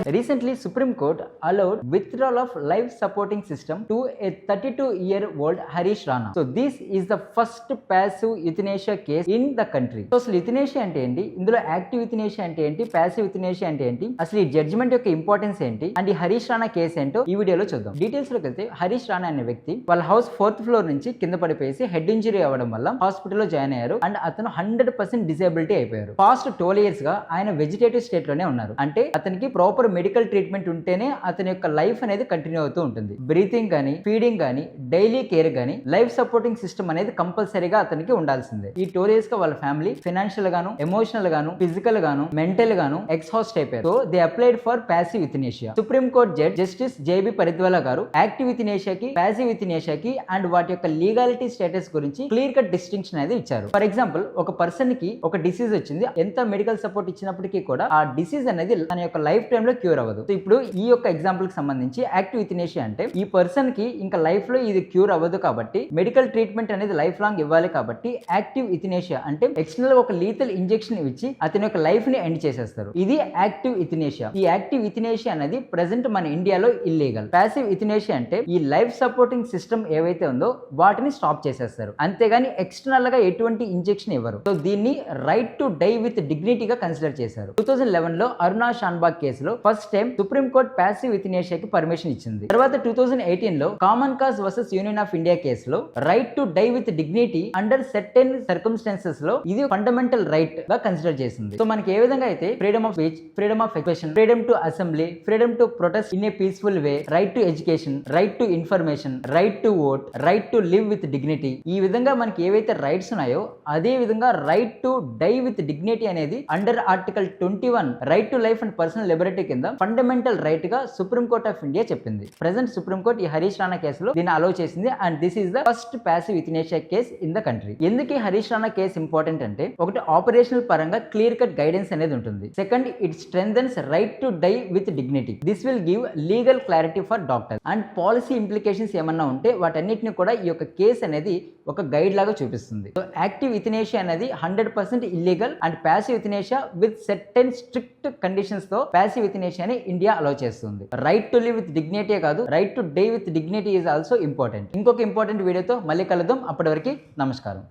Recently, Supreme Court allowed withdrawal of life supporting system to a 32-year-old Harish Rana. So this is the first passive euthanasia case in the country. So అసలు యుథనేషియా అంటే ఏంటి, ఇందులో active యుథనేషియా అంటే ఏంటి, passive యుథనేషియా అంటే ఏంటి, అసలు ఈ జడ్జిమెంట్ యొక్క ఇంపార్టెన్స్ ఏంటి అండ్ ఈ హరీష్ రాణా కేసు ఏంటో ఈ వీడియోలో చూద్దాం. డీటెయిల్స్ లోకి వెళ్తే హరీష్ రాణా అనే వ్యక్తి వాళ్ళ హౌస్ 4th ఫ్లోర్ నుంచి కింద పడిపోయి హెడ్ ఇంజరీ అవ్వడం వల్ల హాస్పిటల్లో జాయిన్ అయ్యారు అండ్ అతను 100% డిసేబిలిటీ అయిపోయారు. పాస్ట్ 12 years గా ఆయన వెజిటేటివ్ స్టేట్ లోనే ఉన్నారు. అంటే అతనికి ప్రాపర్ మెడికల్ ట్రీట్మెంట్ ఉంటేనే అతని యొక్క లైఫ్ అనేది కంటిన్యూ అవుతూ ఉంటుంది. బ్రీతింగ్ కానీ, ఫీడింగ్ కానీ, డైలీ కేర్ కానీ, లైఫ్ సపోర్టింగ్ సిస్టమ్ అనేది కంపల్సరీగా అతనికి ఉండాల్సిందే. ఈ 12 years గా వాళ్ళ ఫ్యామిలీ ఫైనాన్షియల్ గాను, ఎమోషనల్ గాను, ఫిజికల్ గాను, మెంటల్ గాను ఎక్స్‌హాస్ట్ అయిపోయారు. So they applied for passive euthanasia. Supreme court judge justice JB Pardiwala గారు యాక్టివ్ యుథనేషియాకి, ప్యాసివ్ యుథనేషియాకి అండ్ వాటి యొక్క లీగాలిటీ స్టేటస్ గురించి క్లియర్ కట్ డిస్టింక్షన్ అనేది ఇచ్చారు. ఫర్ ఎగ్జాంపుల్, ఒక పర్సన్ కి ఒక డిసీజ్ వచ్చింది, ఎంత మెడికల్ సపోర్ట్ ఇచ్చినప్పటికీ కూడా ఆ డిసీజ్ అనేది తన యొక్క లైఫ్ టైమ్ లో క్యూర్ అవ్వదు. సో ఇప్పుడు ఈ యొక్క ఎగ్జాంపుల్ కి సంబంధించి యాక్టివ్ యుథనేషియా అంటే ఈ పర్సన్ కి ఇంకా లైఫ్ లో ఇది క్యూర్ అవ్వదు కాబట్టి మెడికల్ ట్రీట్మెంట్ అనేది లైఫ్ లాంగ్ ఇవ్వాలి కాబట్టి యాక్టివ్ యుథనేషియా అంటే ఎక్స్టర్నల్ ఒక లీతల్ ఇంజెక్షన్ ఇచ్చి అతని యొక్క లైఫ్ ని ఎండ్ చేసేస్తారు. ఇది యాక్టివ్ యుథనేషియా. ఈ యాక్టివ్ యుథనేషియా అనేది ప్రెసెంట్ మన ఇండియాలో ఇల్లీగల్. ప్యాసివ్ యుథనేషియా అంటే ఈ లైఫ్ సపోర్టింగ్ సిస్టమ్ ఏవైతే ఉందో వాటిని స్టాప్ చేసేస్తారు, అంతేగాని ఎక్స్టర్నల్ గా ఎటువంటి ఇంజెక్షన్ ఇవ్వరు. సో దీన్ని రైట్ టు డై విత్ డిగ్నిటీగా కన్సిడర్ చేశారు. 2011 లో అరుణా షాన్బాగ్ కేసులో first time supreme court passive యుథనేషియాకి పర్మిషన్ ఇచ్చింది. తర్వాత 2018 లో common cause versus union of India కేసులో right to die with dignity under certain circumstances లో ఇది ఫండమెంటల్ రైట్ గా కన్సిడర్ చేసింది. సో మనకి ఏ విధంగా అయితే freedom of speech, freedom of expression, freedom to assembly, freedom to protest in a peaceful way, right to education, right to information, right to vote, right to live with dignity, ఈ విధంగా మనకి ఏవైతే rights ఉన్నాయో అదే విధంగా right to die with dignity అనేది under article 21 right to life and personal liberty కింద fundamental right గా సుప్రీం కోర్ట్ ఆఫ్ ఇండియా చెప్పింది. ప్రెసెంట్ సుప్రీం కోర్ట్ ఈ హరీష్ రాణా కేసులో దీన్ని అలౌ చేసింది and this is the first passive euthanasia case in the country. ఎందుకు ఈ హరీష్ రాణా కేసు ఇంపార్టెంట్ అంటే, ఒకటి ఆపరేషనల్ పరంగా క్లియర్ కట్ గైడెన్స్ అనేది ఉంటుంది. Second, it strengthens right to die with dignity. This will give legal clarity for doctor and policy implications ఏమన్నా ఉంటే వాటన్నిటిని కూడా ఈ యొక్క కేసు అనేది ఒక గైడ్ లాగా చూపిస్తుంది. సో యాక్టివ్ యుథనేషియా అనేది 100% illegal and passive euthanasia with certain strict conditions తో ప్యాసివ్ యుథనేషియాని ఇండియా అలౌ చేస్తుంది. Right to live with dignity కాదు, right to die with dignity is also important. ఇంకొక ఇంపార్టెంట్ వీడియోతో మళ్ళీ కలుద్దాం. అప్పటి వరకు నమస్కారం.